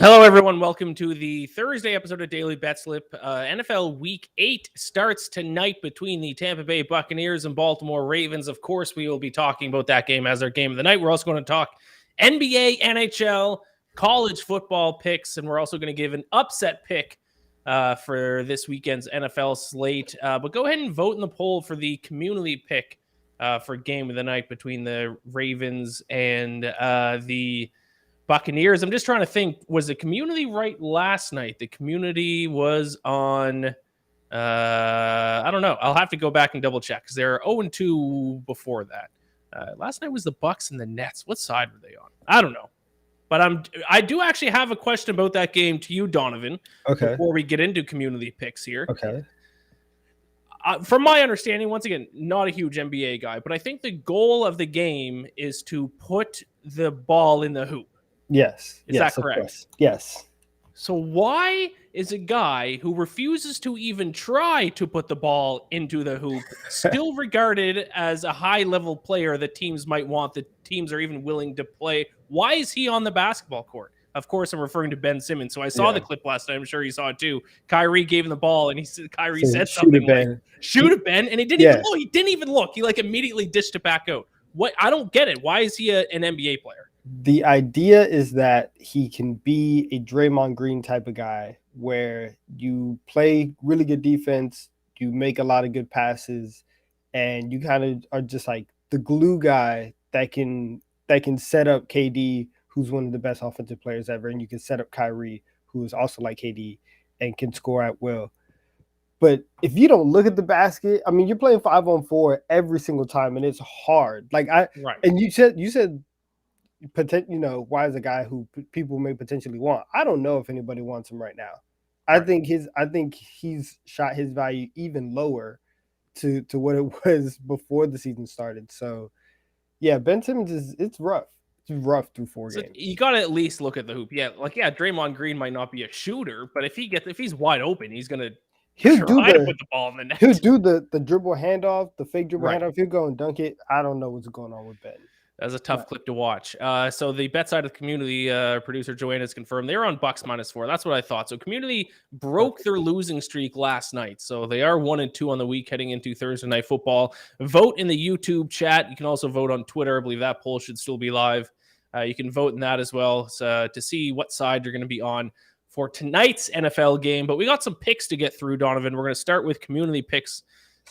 Hello, everyone. Welcome to the Thursday episode of Daily Betslip. NFL Week 8 starts tonight between the Tampa Bay Buccaneers and Baltimore Ravens. Of course, we will be talking about that game as our game of the night. We're also going to talk NBA, NHL, college football picks, and we're also going to give an upset pick for this weekend's NFL slate. But go ahead and vote in the poll for the community pick for game of the night between the Ravens and the Buccaneers. I'm just trying to think, was the community right last night? The community was on, I don't know. I'll have to go back and double check because they're 0-2 before that. Last night was the Bucs and the Nets. What side were they on? I don't know. But I do actually have a question about that game to you, Donnavan, before we get into community picks here. Okay. From my understanding, once again, not a huge NBA guy, but I think the goal of the game is to put the ball in the hoop. Yes. Is that correct? Yes. So why is a guy who refuses to even try to put the ball into the hoop still regarded as a high-level player that teams might want, that teams are even willing to play? Why is he on the basketball court? Of course, I'm referring to Ben Simmons. So I saw the clip last night. I'm sure you saw it too. Kyrie gave him the ball, and Kyrie said something like, "Shoot it, Ben," and he didn't even look. He didn't even look. He immediately dished it back out. What? I don't get it. Why is he an NBA player? The idea is that he can be a Draymond Green type of guy where you play really good defense, you make a lot of good passes, and you kind of are just like the glue guy that can set up KD, who's one of the best offensive players ever, and you can set up Kyrie, who is also like KD and can score at will. But if you don't look at the basket, I mean, you're playing 5-on-4 every single time, and it's hard. And you said, why is a guy who people may potentially want? I don't know if anybody wants him right now. I think he's shot his value even lower to what it was before the season started. So, yeah, Ben Simmons it's rough. It's rough through 4 games. You got to at least look at the hoop. Yeah, Draymond Green might not be a shooter, but if he's wide open, he's gonna try to put the ball in the net. He'll do the dribble handoff, the fake dribble handoff. He'll go and dunk it. I don't know what's going on with Ben. That's a tough clip to watch. So the BetSided community producer Joanne has confirmed they're on Bucks -4. That's what I thought. So community broke their losing streak last night. So they are 1-2 on the week heading into Thursday Night Football. Vote in the YouTube chat. You can also vote on Twitter. I believe that poll should still be live. You can vote in that as well to see what side you're going to be on for tonight's NFL game. But we got some picks to get through, Donnavan. We're going to start with community picks.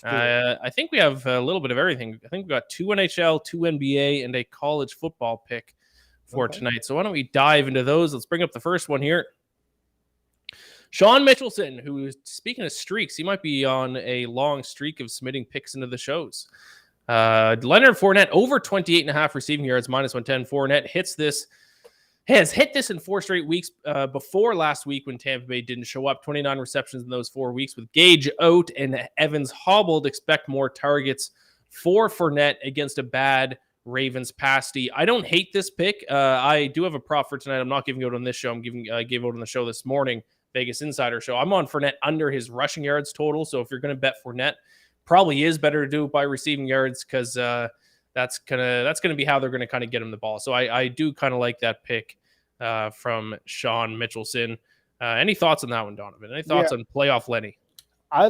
I think we have a little bit of everything. I think we've got 2 NHL, 2 NBA, and a college football pick for tonight. So why don't we dive into those? Let's bring up the first one here. Sean Mitchelson, who is, speaking of streaks, he might be on a long streak of submitting picks into the shows. Leonard Fournette over 28.5 receiving yards, -110. Fournette has hit this in 4 straight weeks before last week when Tampa Bay didn't show up. 29 receptions in those 4 weeks with Gage out and Evans hobbled. Expect more targets for Fournette against a bad Ravens pass D. I don't hate this pick. I do have a prop for tonight. I'm not giving out on this show. I gave out on the show this morning, Vegas Insider Show. I'm on Fournette under his rushing yards total. So if you're going to bet Fournette, probably is better to do it by receiving yards because that's gonna be how they're gonna kind of get him the ball. So I do kind of like that pick from Sean Mitchelson. Any thoughts on that one, Donnavan? Any thoughts on playoff Lenny? I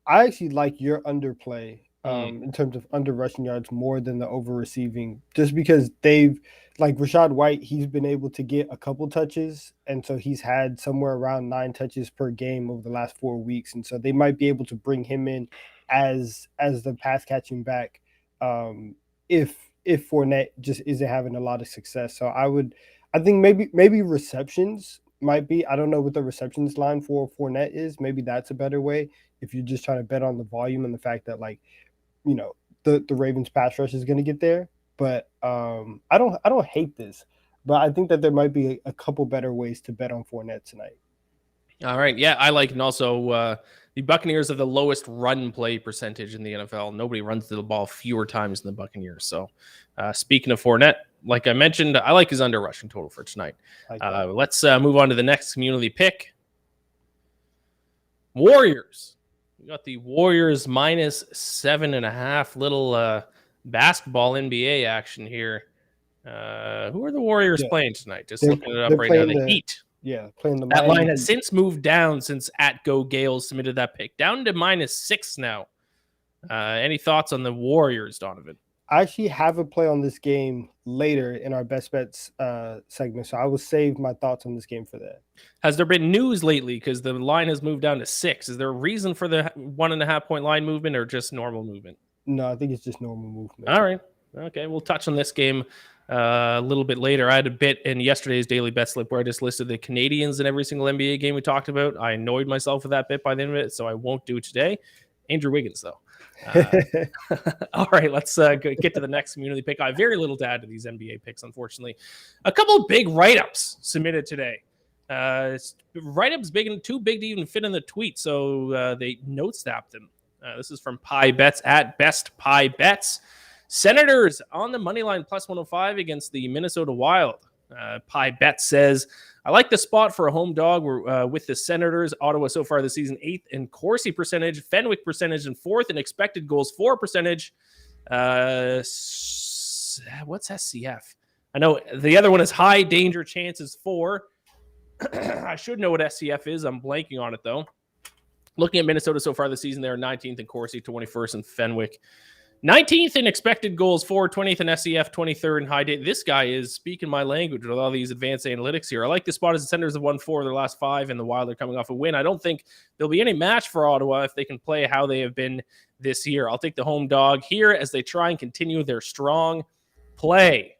actually like your underplay in terms of under rushing yards more than the over receiving, just because they've like Rachaad White, he's been able to get a couple touches, and so he's had somewhere around 9 touches per game over the last 4 weeks, and so they might be able to bring him in as the pass catching back. If Fournette just isn't having a lot of success. So I think maybe receptions might be, I don't know what the receptions line for Fournette is. Maybe that's a better way if you're just trying to bet on the volume and the fact that the Ravens pass rush is going to get there. But I don't hate this, but I think that there might be a couple better ways to bet on Fournette tonight. All right. Yeah, I like, and also the Buccaneers have the lowest run play percentage in the NFL. Nobody runs the ball fewer times than the Buccaneers. So speaking of Fournette, like I mentioned, I like his under rushing total for tonight. Let's move on to the next community pick. Warriors. We got the Warriors -7.5. Little basketball NBA action here. Who are the Warriors playing tonight? Just looking it up right now. The Heat. Yeah, playing the That Miami line has Heat. since moved down since @GoGales submitted that pick. Down to -6 now. Any thoughts on the Warriors, Donovan? I actually have a play on this game later in our best bets segment, so I will save my thoughts on this game for that. Has there been news lately? Because the line has moved down to 6. Is there a reason for the 1.5 point line movement or just normal movement? No, I think it's just normal movement. All right. Okay, we'll touch on this game a little bit later. I had a bit in yesterday's Daily Betslip where I just listed the Canadians in every single NBA game we talked about. I annoyed myself with that bit by the end of it, so I won't do it today. Andrew Wiggins, though. All right, let's get to the next community pick. I have very little to add to these NBA picks, unfortunately. A couple of big write-ups submitted today. Write-ups too big to even fit in the tweet, so they note-snapped them. This is from Pie Bets at Best Pie Bets. Senators on the money line +105 against the Minnesota Wild. Pie Bet says, I like the spot for a home dog with the Senators. Ottawa so far this season 8th in Corsi percentage, Fenwick percentage, and 4th in expected goals for percentage. What's SCF? I know the other one is high danger chances for. I should know what SCF is. I'm blanking on it, though. Looking at Minnesota so far this season, they're 19th in Corsi, 21st in Fenwick. 19th in expected goals for, 20th in SCF, 23rd in high danger. This guy is speaking my language with all these advanced analytics here. I like the spot as the Senators have won 4 of their last 5, and the Wild are coming off a win. I don't think there'll be any match for Ottawa if they can play how they have been this year. I'll take the home dog here as they try and continue their strong play.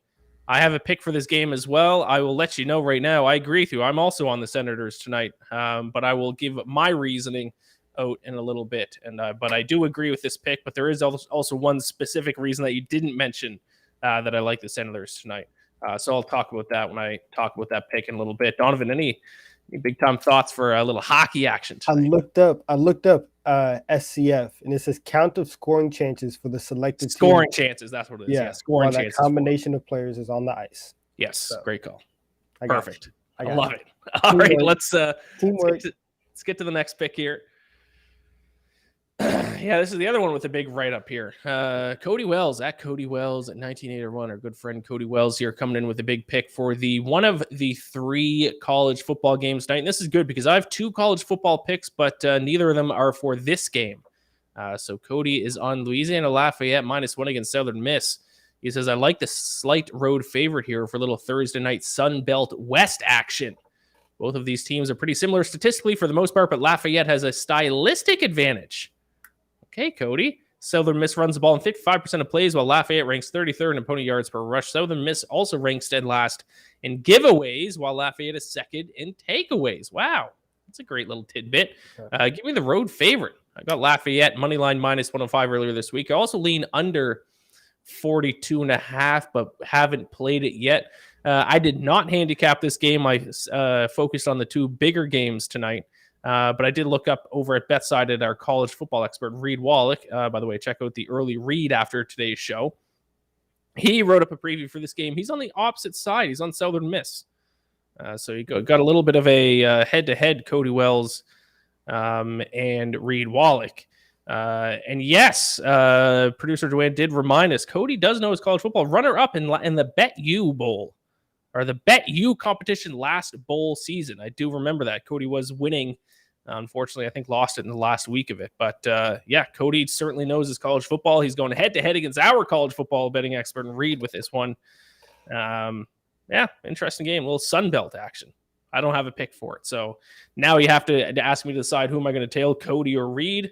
I have a pick for this game as well. I will let you know right now. I agree with you. I'm also on the Senators tonight, but I will give my reasoning out in a little bit, but I do agree with this pick. But there is also one specific reason that you didn't mention that I like the Senators tonight. So I'll talk about that when I talk about that pick in a little bit. Donovan, any big time thoughts for a little hockey action tonight? I looked up SCF, and it says count of scoring chances for the selected scoring team. chances. That's what it is. Yeah, scoring chances. That combination of players is on the ice. Yes, so, great call. Perfect. I love it. All right, let's get to the next pick here. Yeah, this is the other one with a big write-up here. Cody Wells at 1981. Our good friend Cody Wells here coming in with a big pick for one of the 3 college football games tonight. And this is good because I have 2 college football picks, but neither of them are for this game. So Cody is on Louisiana Lafayette -1 against Southern Miss. He says, I like the slight road favorite here for a little Thursday night Sun Belt West action. Both of these teams are pretty similar statistically for the most part, but Lafayette has a stylistic advantage. Okay, Cody. Southern Miss runs the ball in 55% of plays, while Lafayette ranks 33rd in opponent yards per rush. Southern Miss also ranks dead last in giveaways, while Lafayette is second in takeaways. Wow, that's a great little tidbit. Give me the road favorite. I got Lafayette moneyline -105 earlier this week. I also lean under 42.5, but haven't played it yet. I did not handicap this game. I focused on the 2 bigger games tonight. But I did look up over at BetSided, our college football expert, Reed Wallach. By the way, check out the early read after today's show. He wrote up a preview for this game. He's on the opposite side. He's on Southern Miss. So you got a little bit of a head-to-head, Cody Wells and Reed Wallach. And yes, producer Joanne did remind us, Cody does know his college football. Runner-up in the Bet U Bowl, or the Bet U competition last bowl season. I do remember that. Cody was winning. Unfortunately, I think lost it in the last week of it. But yeah, Cody certainly knows his college football. He's going head-to-head against our college football betting expert and Reed with this one. Yeah, interesting game. A little Sun Belt action. I don't have a pick for it. So now you have to ask me to decide who am I going to tail, Cody or Reed.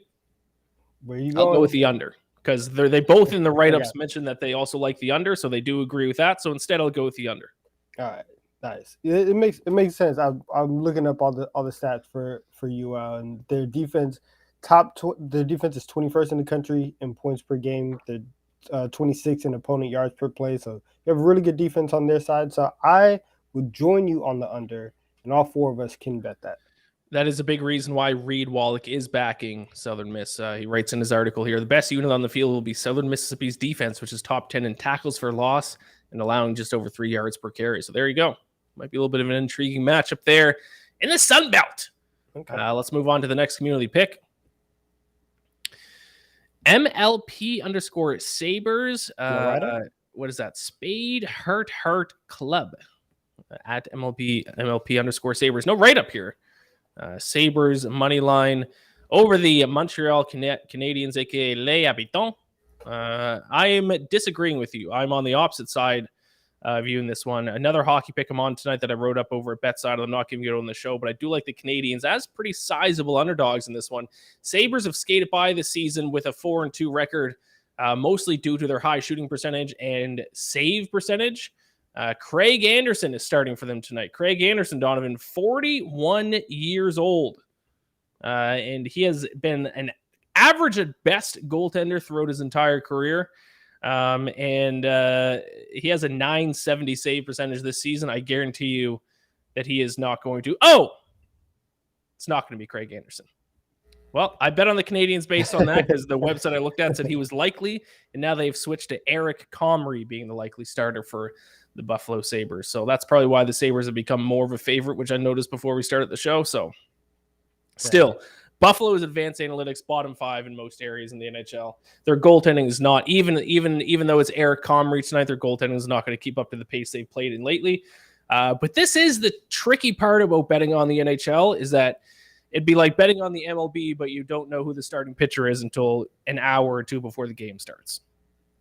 Where you I'll go with the under because they both in the write-ups mentioned that they also like the under, so they do agree with that. So instead, I'll go with the under. All right, nice. It makes sense. I'm looking up all the stats for you, and their defense their defense is 21st in the country in points per game. They're 26th in opponent yards per play. So you have a really good defense on their side. So I would join you on the under, and all 4 of us can bet that. That is a big reason why Reed Wallach is backing Southern Miss. He writes in his article here, the best unit on the field will be Southern Mississippi's defense, which is top 10 in tackles for loss and allowing just over 3 yards per carry. So there you go. Might be a little bit of an intriguing matchup there in the Sun Belt. Okay. Let's move on to the next community pick. MLP_Sabres. what is that? Spade Heart Club at MLP underscore Sabres. No write up here. Sabres money line over the Montreal Canadiens, aka Les Habitants. I am disagreeing with you. I'm on the opposite side viewing this one. Another hockey pick I'm on tonight that I wrote up over at BetSided. I'm not giving it on the show, but I do like the Canadiens as pretty sizable underdogs in this one. Sabres have skated by this season with a 4-2 record, mostly due to their high shooting percentage and save percentage. Craig Anderson is starting for them tonight. Craig Anderson, Donovan, 41 years old. And he has been an average at best goaltender throughout his entire career. And he has a 970 save percentage this season. I guarantee you that he is not going to. Oh, it's not going to be Craig Anderson. Well, I bet on the Canadiens based on that because the website I looked at said he was likely, and now they've switched to Eric Comrie being the likely starter for the Buffalo Sabres. So that's probably why the Sabres have become more of a favorite, which I noticed before we started the show. So still, Buffalo is advanced analytics, bottom 5 in most areas in the NHL. Their goaltending is not, even though it's Eric Comrie tonight, their goaltending is not going to keep up to the pace they've played in lately. But this is the tricky part about betting on the NHL is that it'd be like betting on the MLB, but you don't know who the starting pitcher is until an hour or two before the game starts.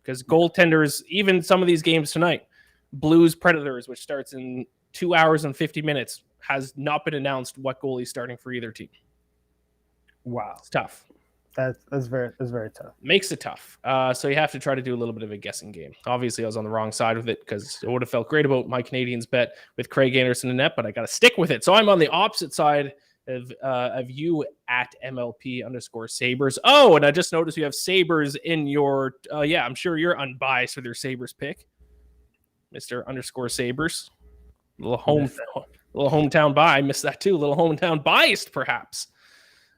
Because goaltenders, even some of these games tonight, Blues Predators, which starts in 2 hours and 50 minutes, has not been announced what goalie's starting for either team. Wow. It's tough. That's very tough. Makes it tough. So you have to try to do a little bit of a guessing game. Obviously, I was on the wrong side with it because it would have felt great about my Canadiens bet with Craig Anderson in net, but I got to stick with it. So I'm on the opposite side of you at MLP underscore Sabres. Oh, and I just noticed you have Sabres in your, I'm sure you're unbiased with your Sabres pick, Mr. underscore Sabres. Little hometown buy. I missed that too. A little hometown biased, perhaps.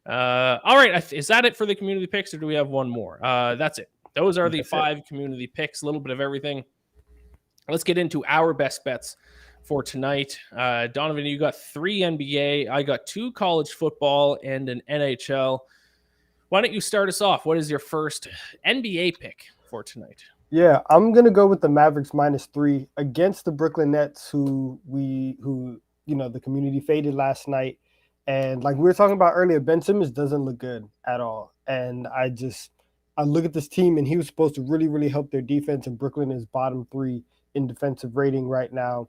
All right. Is that it for the community picks, or do we have one more? That's it. Those are the 5 community picks, a little bit of everything. Let's get into our best bets for tonight. Donovan, you got 3 NBA. I got 2 college football and an NHL. Why don't you start us off? What is your first NBA pick for tonight? Yeah, I'm gonna go with the Mavericks -3 against the Brooklyn Nets, who the community faded last night. And like we were talking about earlier, Ben Simmons doesn't look good at all. And I look at this team, and he was supposed to really, really help their defense. And Brooklyn is bottom 3 in defensive rating right now.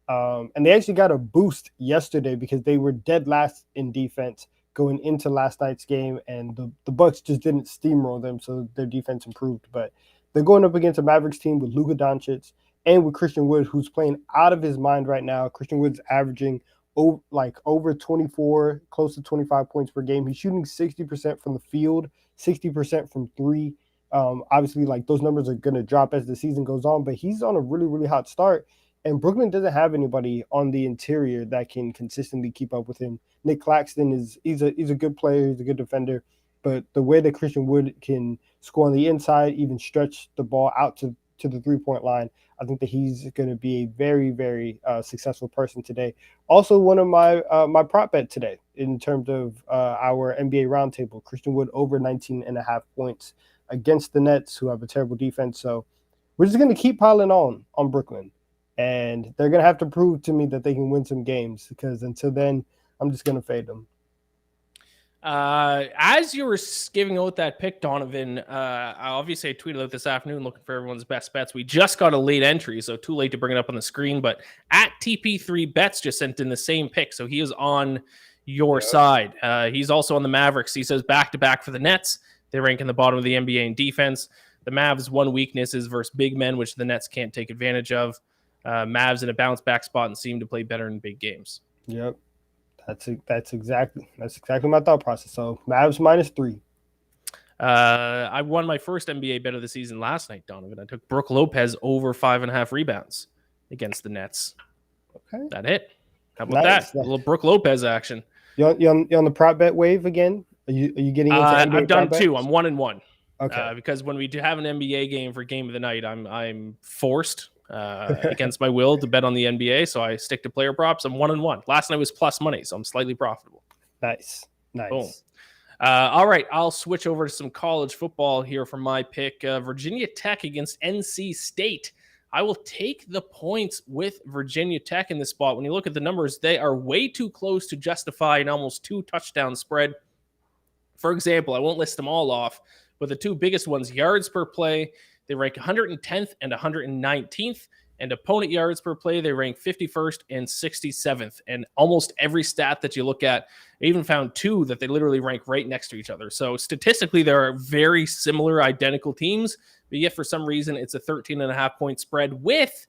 And they actually got a boost yesterday because they were dead last in defense going into last night's game. And the Bucks just didn't steamroll them, so their defense improved. But they're going up against a Mavericks team with Luka Doncic and with Christian Wood, who's playing out of his mind right now. Christian Wood's averaging over 24, close to 25 points per game. He's shooting 60% from the field, 60% from 3. Obviously, like those numbers are going to drop as the season goes on, but he's on a really, really hot start. And Brooklyn doesn't have anybody on the interior that can consistently keep up with him. Nick Claxton he's a good player, he's a good defender, but the way that Christian Wood can score on the inside, even stretch the ball out to the 3-point line, I think that he's going to be a very, very successful person today. Also, one of my prop bet today in terms of our NBA roundtable, Christian Wood over 19.5 points against the Nets, who have a terrible defense. So we're just going to keep piling on Brooklyn, and they're going to have to prove to me that they can win some games, because until then, I'm just going to fade them. As you were giving out that pick, Donovan, I tweeted out this afternoon looking for everyone's best bets. We just got a late entry, so too late to bring it up on the screen, but at TP3 Bets just sent in the same pick, so he is on your side. He's also on the Mavericks. He says back-to-back for the Nets. They rank in the bottom of the NBA in defense. The Mavs' one weakness is versus big men, which the Nets can't take advantage of. Mavs in a bounce-back spot and seem to play better in big games. Yep. That's exactly my thought process. So Mavs -3. I won my first NBA bet of the season last night, Donovan. I took Brook Lopez over 5.5 rebounds against the Nets. Okay, that hit. How about that? A little Brook Lopez action. You on the prop bet wave again? Are you getting into NBA I've done prop 2. bets? I'm 1-1. Okay. Because when we do have an NBA game for game of the night, I'm forced against my will to bet on the NBA, so I stick to player props. I'm 1-1. Last night was plus money, so I'm slightly profitable. Nice. Boom. All right, I'll switch over to some college football here for my pick. Virginia Tech against NC State. I will take the points with Virginia Tech in this spot. When you look at the numbers, they are way too close to justify an almost 2-touchdown spread. For example, I won't list them all off, but the two biggest ones, yards per play, they rank 110th and 119th. And opponent yards per play, they rank 51st and 67th. And almost every stat that you look at, I even found two that they literally rank right next to each other. So statistically, there are very similar, identical teams, but yet for some reason, it's a 13.5-point spread with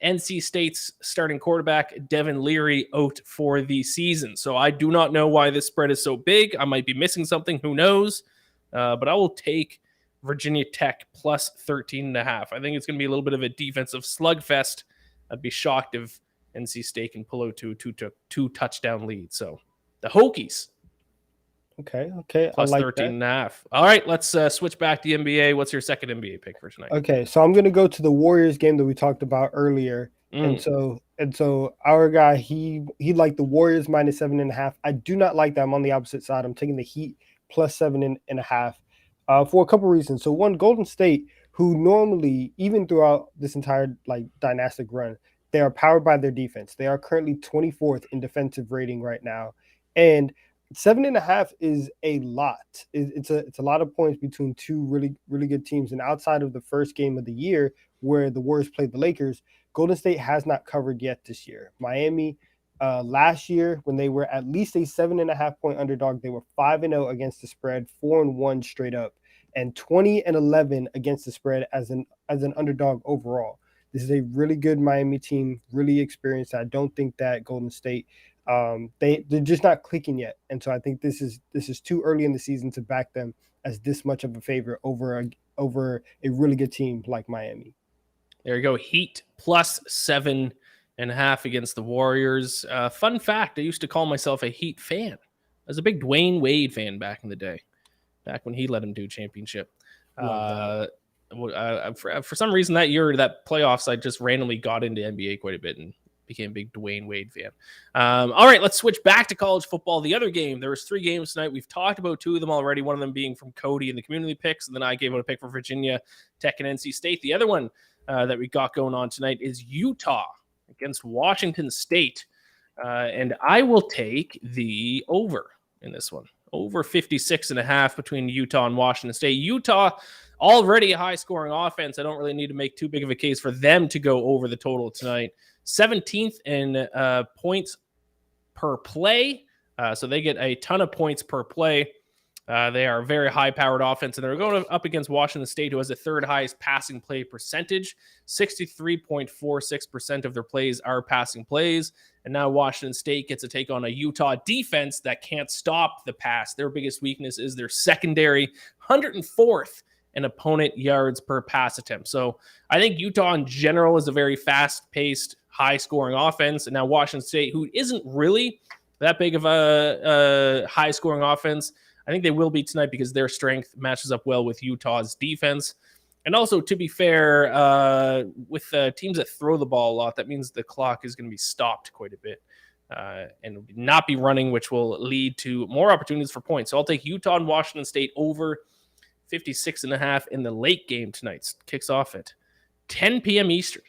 NC State's starting quarterback, Devin Leary, out for the season. So I do not know why this spread is so big. I might be missing something. Who knows? But I will take Virginia Tech plus 13.5. I think it's going to be a little bit of a defensive slugfest. I'd be shocked if NC State can pull out to a two-touchdown lead. So the Hokies. Okay. Plus I like 13.5. All right, let's switch back to NBA. What's your second NBA pick for tonight? Okay, so I'm going to go to the Warriors game that we talked about earlier. And so our guy, he liked the Warriors minus 7.5. I do not like that. I'm on the opposite side. I'm taking the Heat plus 7.5 for a couple reasons. So one, Golden State, who normally, even throughout this entire dynastic run, they are powered by their defense. They are currently 24th in defensive rating right now. And 7.5 is a lot. It's a lot of points between two really good teams. And outside of the first game of the year, where the Warriors played the Lakers, Golden State has not covered yet this year. Miami, last year, when they were at least a 7.5-point underdog, they were 5-0 against the spread, 4-1 straight up, and 20-11 against the spread as an underdog overall. This is a really good Miami team, really experienced. I don't think that Golden State they're just not clicking yet, and so I think this is too early in the season to back them as this much of a favorite over a really good team like Miami. There you go, Heat plus 7.5 against the Warriors. Fun fact: I used to call myself a Heat fan. I was a big Dwayne Wade fan back in the day, back when he let him do championship. For some reason that year, that playoffs, I just randomly got into NBA quite a bit and became a big Dwayne Wade fan. All right, let's switch back to college football. The other game, there was 3 games tonight. We've talked about 2 of them already, one of them being from Cody in the community picks, and then I gave out a pick for Virginia Tech and NC State. The other one that we got going on tonight is Utah against Washington State. And I will take the over in this one. Over 56.5 between Utah and Washington State. Utah, already a high-scoring offense. I don't really need to make too big of a case for them to go over the total tonight. 17th in points per play. So they get a ton of points per play. They are a very high-powered offense, and they're going up against Washington State, who has the third highest passing play percentage. 63.46% of their plays are passing plays. And now Washington State gets to take on a Utah defense that can't stop the pass. Their biggest weakness is their secondary, 104th in opponent yards per pass attempt. So I think Utah in general is a very fast-paced, high-scoring offense. And now Washington State, who isn't really that big of a high-scoring offense, I think they will be tonight because their strength matches up well with Utah's defense. And also, to be fair, with teams that throw the ball a lot, that means the clock is going to be stopped quite a bit and not be running, which will lead to more opportunities for points. So I'll take Utah and Washington State over 56.5 in the late game tonight. Kicks off at 10 p.m. Eastern.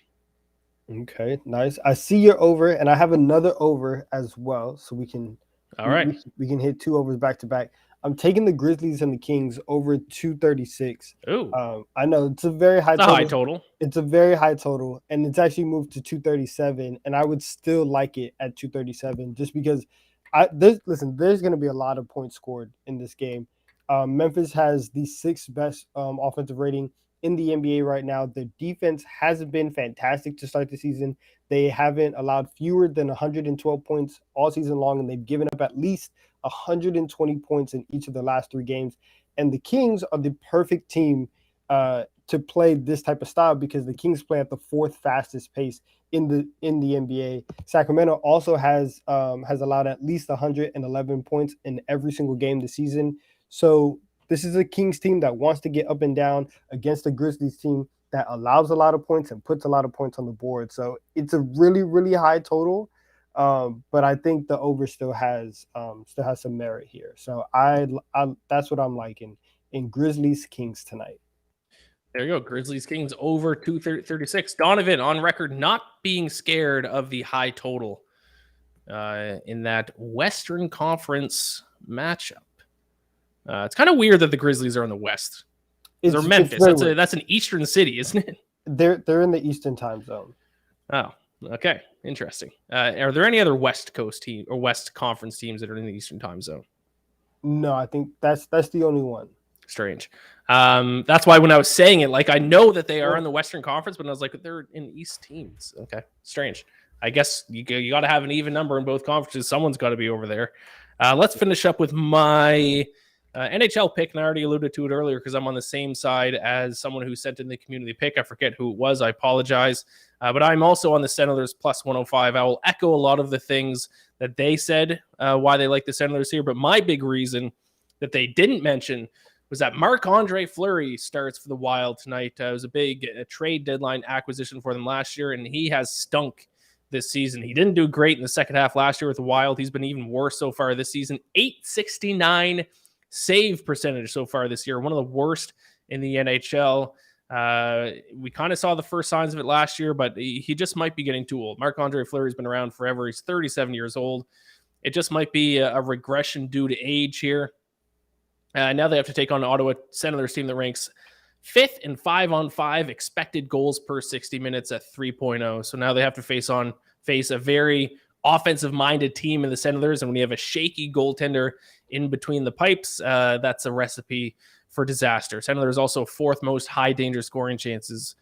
Okay, nice. I see your over, and I have another over as well, so we can. All right, we can hit 2 overs back to back. I'm taking the Grizzlies and the Kings over 236. Oh, I know it's a very high total. It's a very high total, and it's actually moved to 237, and I would still like it at 237 just because there's going to be a lot of points scored in this game. Memphis has the 6th best offensive rating in the NBA right now. Their defense hasn't been fantastic to start the season. They haven't allowed fewer than 112 points all season long, and they've given up at least 120 points in each of the last 3 games. And the Kings are the perfect team to play this type of style because the Kings play at the 4th fastest pace in the NBA. Sacramento also has allowed at least 111 points in every single game this season. So this is a Kings team that wants to get up and down against a Grizzlies team that allows a lot of points and puts a lot of points on the board. So it's a really, really high total. But I think the over still has some merit here. So I that's what I'm liking in Grizzlies Kings tonight. There you go. Grizzlies Kings over 236. Donovan on record not being scared of the high total in that Western Conference matchup. It's kind of weird that the Grizzlies are in the West. They're Memphis. That's an Eastern city, isn't it? They're in the Eastern time zone. Oh, okay. Interesting. Are there any other West Coast team or West Conference teams that are in the Eastern time zone? No, I think that's the only one. Strange. That's why when I was saying it, like I know that they are in the Western Conference, but I was like, they're in East teams. Okay, strange. I guess you got to have an even number in both conferences. Someone's got to be over there. Let's finish up with my NHL pick, and I already alluded to it earlier because I'm on the same side as someone who sent in the community pick. I forget who it was. I apologize. But I'm also on the Senators plus 105. I will echo a lot of the things that they said why they like the Senators here. But my big reason that they didn't mention was that Marc-Andre Fleury starts for the Wild tonight. It was a big trade deadline acquisition for them last year, and he has stunk this season. He didn't do great in the second half last year with the Wild. He's been even worse so far this season. .869 save percentage so far this year, one of the worst in the NHL. We kind of saw the first signs of it last year, but he just might be getting too old. Marc-Andre Fleury's been around forever. He's 37 years old. It just might be a regression due to age here. Now they have to take on Ottawa Senators team that ranks 5th in 5-on-5 expected goals per 60 minutes at 3.0. So now they have to face a very offensive-minded team in the Senators, and when you have a shaky goaltender in between the pipes, that's a recipe for disaster. Senators also 4th most high-danger scoring chances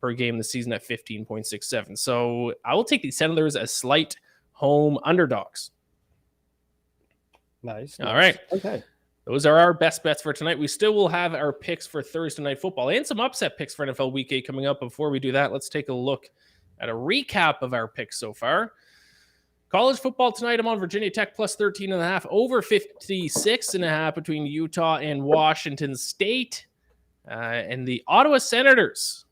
per game this season at 15.67. So I will take the Senators as slight home underdogs. Nice. All right. Okay. Those are our best bets for tonight. We still will have our picks for Thursday Night Football and some upset picks for NFL Week 8 coming up. Before we do that, let's take a look at a recap of our picks so far. College football tonight, I'm on Virginia Tech plus 13.5, over 56.5 between Utah and Washington State. And the Ottawa Senators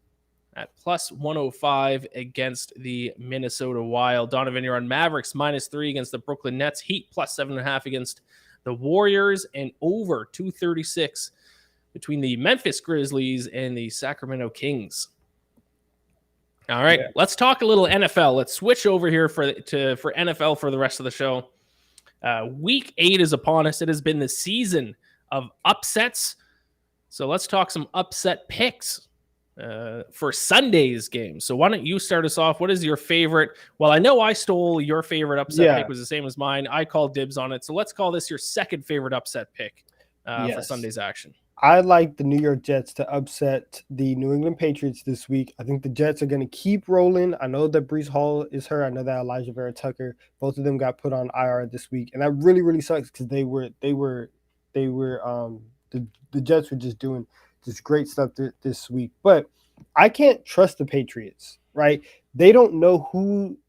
at plus 105 against the Minnesota Wild. Donovan, you're on Mavericks -3 against the Brooklyn Nets. Heat plus 7.5 against the Warriors, and over 236 between the Memphis Grizzlies and the Sacramento Kings. All right, Let's talk a little NFL. Let's switch over here for NFL for the rest of the show. Week 8 is upon us. It has been the season of upsets. So let's talk some upset picks for Sunday's game. So why don't you start us off? What is your favorite? Well, I know I stole your favorite upset pick was the same as mine. I called dibs on it. So let's call this your second favorite upset pick for Sunday's action. I like the New York Jets to upset the New England Patriots this week. I think the Jets are going to keep rolling. I know that Breece Hall is hurt. I know that Elijah Vera Tucker, both of them got put on IR this week, and that really, really sucks because the Jets were just doing just great stuff this week. But I can't trust the Patriots, right? They don't know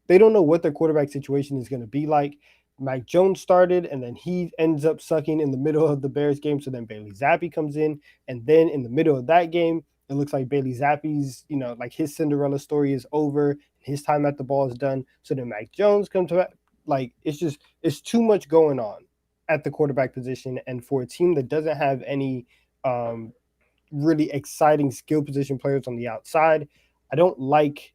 what their quarterback situation is going to be like. Mac Jones started, and then he ends up sucking in the middle of the Bears game. So then Bailey Zappi comes in, and then in the middle of that game, it looks like Bailey Zappi's, like his Cinderella story is over. His time at the ball is done. So then Mac Jones comes back. Like it's too much going on at the quarterback position, and for a team that doesn't have any really exciting skill position players on the outside, I don't like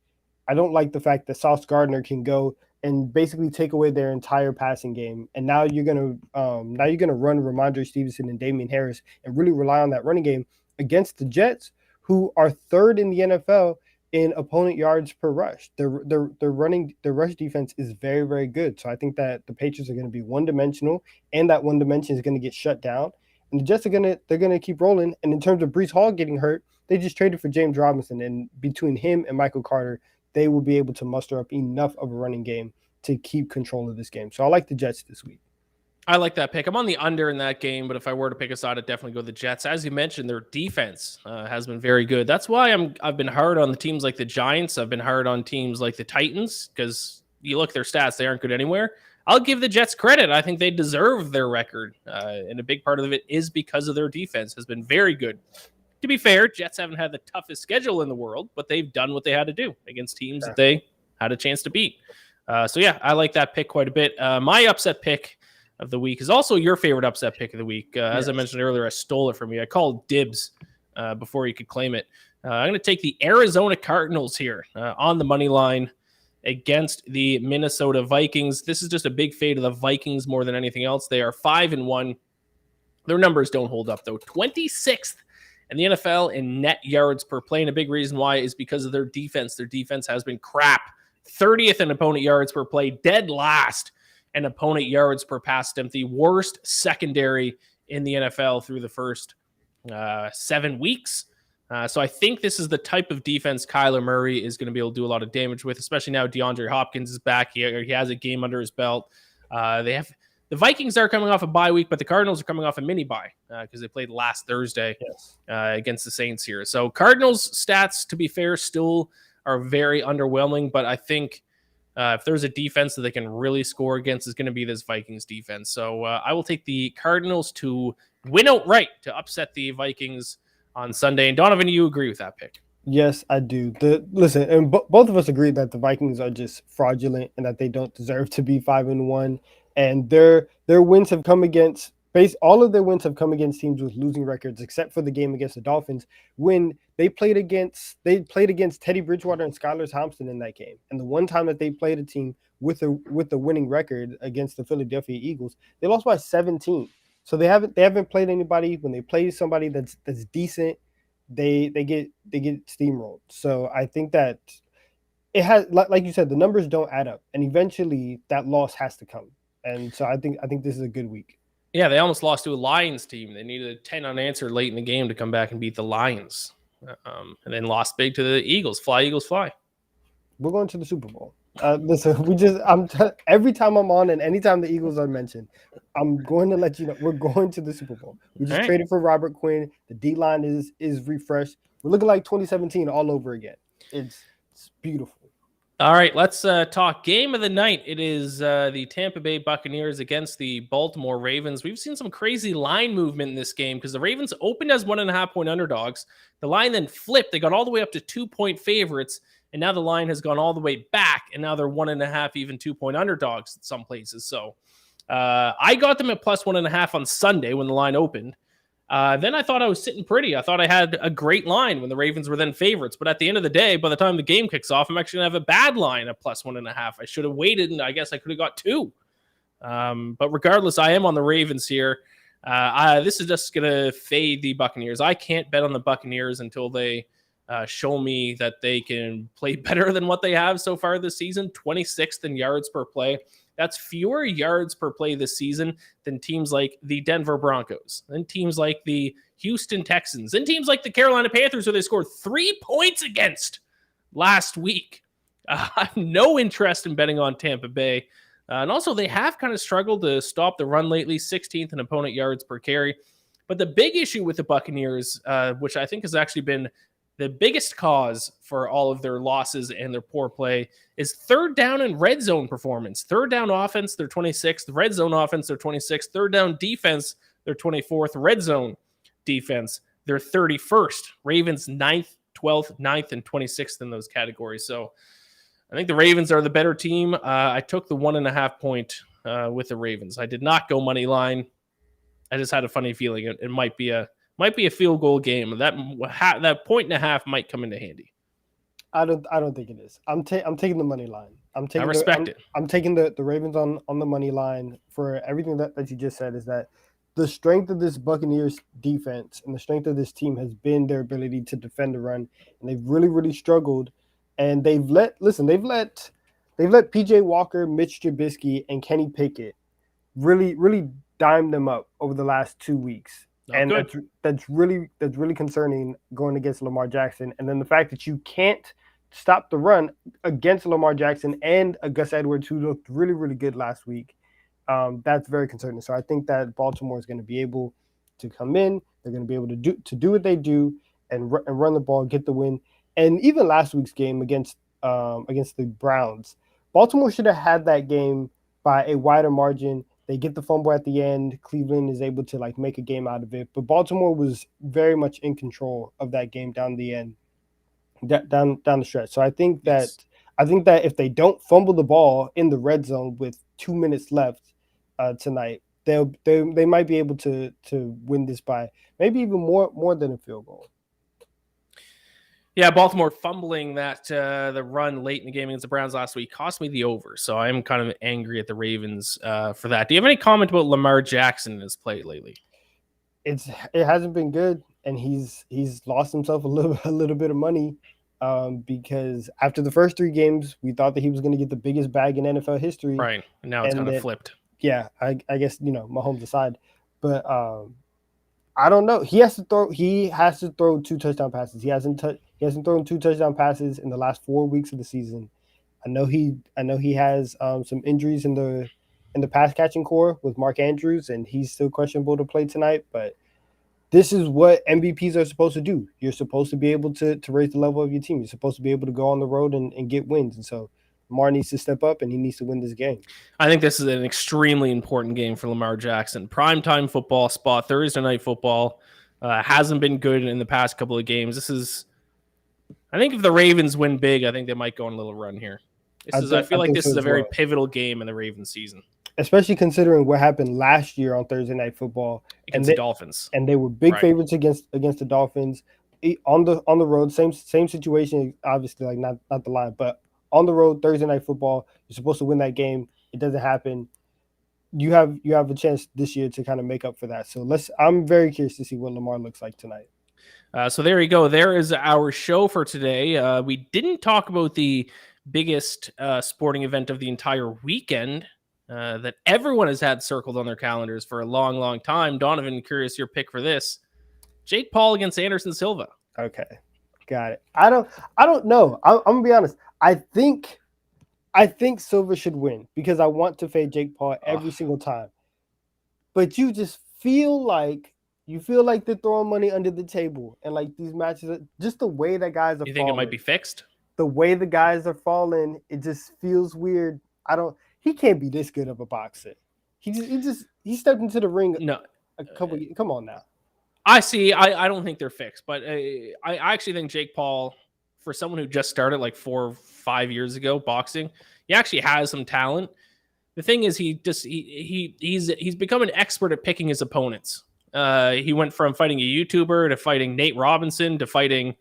the fact that Sauce Gardner can go and basically take away their entire passing game. And now you're gonna run Ramondre Stevenson and Damian Harris and really rely on that running game against the Jets, who are 3rd in the NFL in opponent yards per rush. Their rush defense is very, very good. So I think that the Patriots are going to be one-dimensional, and that one dimension is going to get shut down. And the Jets they're gonna keep rolling. And in terms of Breece Hall getting hurt, they just traded for James Robinson, and between him and Michael Carter, they will be able to muster up enough of a running game to keep control of this game. So I like the Jets this week. I like that pick. I'm on the under in that game, but if I were to pick a side, I'd definitely go the Jets. As you mentioned, their defense has been very good. That's why I've been hard on the teams like the Giants. I've been hard on teams like the Titans because you look at their stats, they aren't good anywhere. I'll give the Jets credit. I think they deserve their record, and a big part of it is because of their defense has been very good. To be fair, Jets haven't had the toughest schedule in the world, but they've done what they had to do against teams that they had a chance to beat. So yeah, I like that pick quite a bit. My upset pick of the week is also your favorite upset pick of the week. As I mentioned earlier, I stole it from you. I called dibs before you could claim it. I'm going to take the Arizona Cardinals here on the money line against the Minnesota Vikings. This is just a big fade of the Vikings more than anything else. They are 5-1. Their numbers don't hold up, though. 26th in the NFL in net yards per play. And a big reason why is because of their defense. Their defense has been crap. 30th in opponent yards per play, dead last in opponent yards per pass attempt. The worst secondary in the NFL through the first 7 weeks. So I think this is the type of defense Kyler Murray is going to be able to do a lot of damage with, especially now DeAndre Hopkins is back. He has a game under his belt. The Vikings are coming off a bye week, but the Cardinals are coming off a mini bye because they played last Thursday against the Saints here. So Cardinals stats, to be fair, still are very underwhelming, but I think if there's a defense that they can really score against, is going to be this Vikings defense. So I will take the Cardinals to win outright to upset the Vikings on Sunday. And Donovan, you agree with that pick? Yes, I do. Listen, and both of us agree that the Vikings are just fraudulent and that they don't deserve to be 5-1. And their wins have come against all of their wins have come against teams with losing records, except for the game against the Dolphins when they played against Teddy Bridgewater and Skylar Thompson in that game. And the one time that they played a team with a winning record against the Philadelphia Eagles, they lost by 17. So they haven't played anybody. When they play somebody that's decent, they get steamrolled. So I think that it has, like you said, the numbers don't add up, and eventually that loss has to come. And so I think this is a good week. Yeah, they almost lost to a Lions team. They needed a 10 unanswered late in the game to come back and beat the Lions, and then lost big to the Eagles. Fly, Eagles, fly. We're going to the Super Bowl. Listen, every time I'm on and anytime the Eagles are mentioned, I'm going to let you know we're going to the Super Bowl. We just traded for Robert Quinn. The D-line is refreshed. We're looking like 2017 all over again. It's beautiful. All right, let's talk game of the night. It is the Tampa Bay Buccaneers against the Baltimore Ravens. We've seen some crazy line movement in this game because the Ravens opened as 1.5-point underdogs. The line then flipped. They got all the way up to 2-point favorites, and now the line has gone all the way back, and now they're 1.5, even 2-point underdogs in some places. So I got them at plus 1.5 on Sunday when the line opened. Then I thought I was sitting pretty. I thought I had a great line when the Ravens were then favorites. But at the end of the day, by the time the game kicks off, I'm actually going to have a bad line at plus 1.5. I should have waited, and I guess I could have got 2. But regardless, I am on the Ravens here. This is just going to fade the Buccaneers. I can't bet on the Buccaneers until they show me that they can play better than what they have so far this season. 26th in yards per play. That's fewer yards per play this season than teams like the Denver Broncos, and teams like the Houston Texans, and teams like the Carolina Panthers, who they scored 3 points against last week. I have no interest in betting on Tampa Bay. And also, they have kind of struggled to stop the run lately, 16th in opponent yards per carry. But the big issue with the Buccaneers, which I think has actually been the biggest cause for all of their losses and their poor play, is third down and red zone performance. Third down offense, they're 26th. Red zone offense, they're 26th. Third down defense, they're 24th. Red zone defense, they're 31st. Ravens 9th, 12th, 9th, and 26th in those categories. So I think the Ravens are the better team. I took the 1.5 point with the Ravens. I did not go money line. I just had a funny feeling it might be a field goal game. That 1.5 might come into handy. I don't think it is. I'm taking the money line. I respect it. I'm taking the Ravens on the money line for everything that you just said. Is that the strength of this Buccaneers defense and the strength of this team has been their ability to defend the run, and they've really struggled. And they've let PJ Walker, Mitch Trubisky, and Kenny Pickett really dime them up over the last 2 weeks. And that's really concerning going against Lamar Jackson. And then the fact that you can't stop the run against Lamar Jackson and Gus Edwards, who looked really good last week, that's very concerning. So I think that Baltimore is going to be able to come in. They're going to be able to do what they do and run the ball, get the win. And even last week's game against the Browns, Baltimore should have had that game by a wider margin. They get the fumble at the end. Cleveland is able to make a game out of it. But Baltimore was very much in control of that game down the end, down the stretch. So I think that if they don't fumble the ball in the red zone with 2 minutes left tonight, they might be able to win this by maybe even more than a field goal. Yeah, Baltimore fumbling that the run late in the game against the Browns last week cost me the over. So I'm kind of angry at the Ravens for that. Do you have any comment about Lamar Jackson and his play lately? It hasn't been good, and he's lost himself a little bit of money because after the first 3 games, we thought that he was going to get the biggest bag in NFL history. Right. And now it's and kind of then, flipped. Yeah, I guess Mahomes aside, but I don't know. He has to throw 2 touchdown passes. He hasn't thrown 2 touchdown passes in the last 4 weeks of the season. I know he has some injuries in the pass catching core with Mark Andrews, and he's still questionable to play tonight. But this is what MVPs are supposed to do. You're supposed to be able to raise the level of your team. You're supposed to be able to go on the road and get wins. And so Lamar needs to step up, and he needs to win this game. I think this is an extremely important game for Lamar Jackson. Primetime football spot, Thursday night football. Hasn't been good in the past couple of games. I think if the Ravens win big, I think they might go on a little run here. I feel like this is a very pivotal game in the Ravens season. Especially considering what happened last year on Thursday Night Football against the Dolphins, and they were big favorites against the Dolphins on the road. Same situation, obviously, like not the line, but on the road Thursday Night Football. You're supposed to win that game. It doesn't happen. You have a chance this year to kind of make up for that. So I'm very curious to see what Lamar looks like tonight. So there you go. There is our show for today. We didn't talk about the biggest sporting event of the entire weekend. That everyone has had circled on their calendars for a long, long time. Donovan, curious your pick for this. Jake Paul against Anderson Silva. Okay, got it. I don't know. I'm gonna be honest. I think Silva should win because I want to fade Jake Paul every single time. But you just feel like they're throwing money under the table, and like these matches, just the way that guys are. You think it might be fixed? The way the guys are falling, it just feels weird. He can't be this good of a boxer. He stepped into the ring a couple. Come on now. I see. I don't think they're fixed, but I actually think Jake Paul, for someone who just started like 4 or 5 years ago boxing, he actually has some talent. The thing is, he's become an expert at picking his opponents. He went from fighting a YouTuber to fighting Nate Robinson to fighting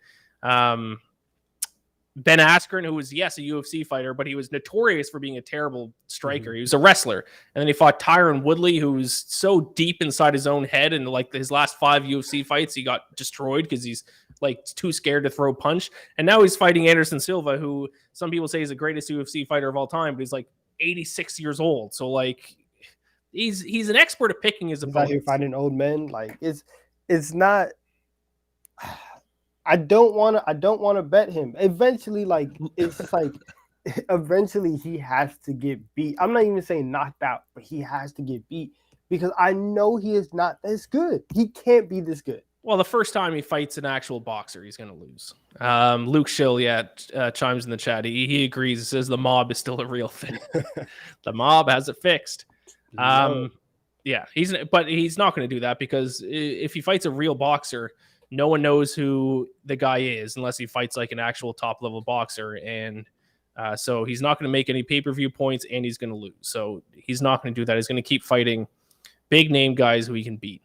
Ben Askren, who was, yes, a UFC fighter, but he was notorious for being a terrible striker. Mm-hmm. He was a wrestler. And then he fought Tyron Woodley, who's so deep inside his own head. And like his last 5 UFC fights, he got destroyed because he's like too scared to throw punch. And now he's fighting Anderson Silva, who some people say is the greatest UFC fighter of all time, but he's like 86 years old. So like he's an expert at picking his opponents. Out here fighting old men. Like it's not. I don't want to bet him. Eventually, like it's just like eventually he has to get beat. I'm not even saying knocked out, but he has to get beat because I know he is not this good. He can't be this good. Well, the first time he fights an actual boxer, he's going to lose. Luke Schill, chimes in the chat. He agrees. He says the mob is still a real thing. The mob has it fixed. Yeah, he's not going to do that because if he fights a real boxer, no one knows who the guy is unless he fights like an actual top level boxer. And so he's not going to make any pay-per-view points and he's going to lose. So he's not going to do that. He's going to keep fighting big name guys who he can beat.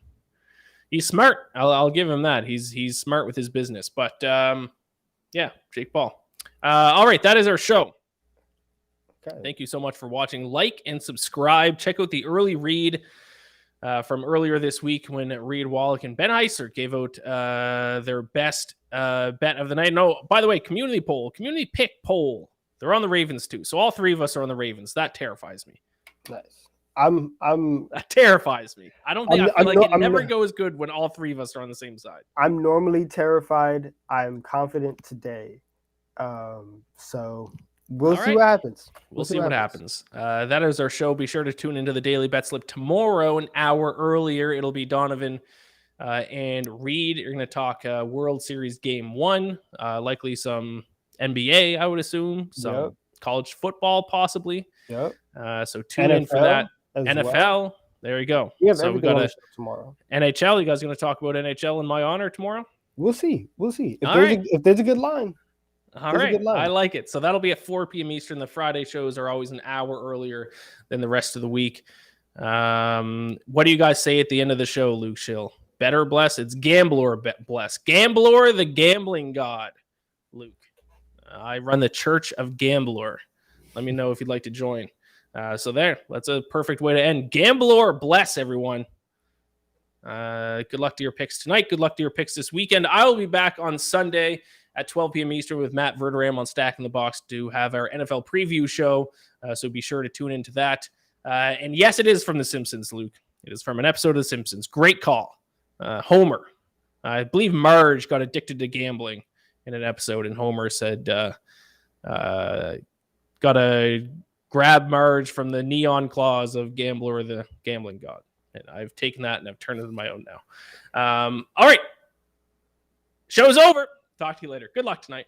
He's smart. I'll give him that. He's smart with his business. But yeah, Jake Paul. All right, that is our show. Okay. Thank you so much for watching. Like and subscribe. Check out the early read from earlier this week when Reed Wallach and Ben Heiser gave out their best bet of the night. No, by the way, community pick poll. They're on the Ravens too. So all 3 of us are on the Ravens. That terrifies me. Nice. That terrifies me. I don't think I feel like it never goes good when all 3 of us are on the same side. I'm normally terrified. I'm confident today. So we'll see what happens. We'll see what happens. That is our show. Be sure to tune into the Daily Betslip tomorrow, an hour earlier. It'll be Donovan and Reed. You're going to talk World Series Game 1, likely some NBA, I would assume, some college football possibly. Yep. So tune in for that. NFL. Well. There you go. Yeah, so we got tomorrow. NHL. You guys going to talk about NHL in my honor tomorrow? We'll see. If there's a good line. All right. I like it. So that'll be at 4 p.m. Eastern. The Friday shows are always an hour earlier than the rest of the week. What do you guys say at the end of the show, Luke Schill? Bet or bless? It's gamble or bless. Gambler, the gambling god. Luke. I run the Church of Gambler. Let me know if you'd like to join. So there, that's a perfect way to end. Gambler, bless everyone. Good luck to your picks tonight. Good luck to your picks this weekend. I will be back on Sunday at 12 p.m. Eastern with Matt Verderam on Stacking the Box to have our NFL preview show. So be sure to tune into that. And yes, it is from The Simpsons, Luke. It is from an episode of The Simpsons. Great call. Homer. I believe Marge got addicted to gambling in an episode, and Homer said, gotta grab Marge from the neon claws of Gambler, the gambling god. And I've taken that and I've turned it into my own now. All right. Show's over. Talk to you later. Good luck tonight.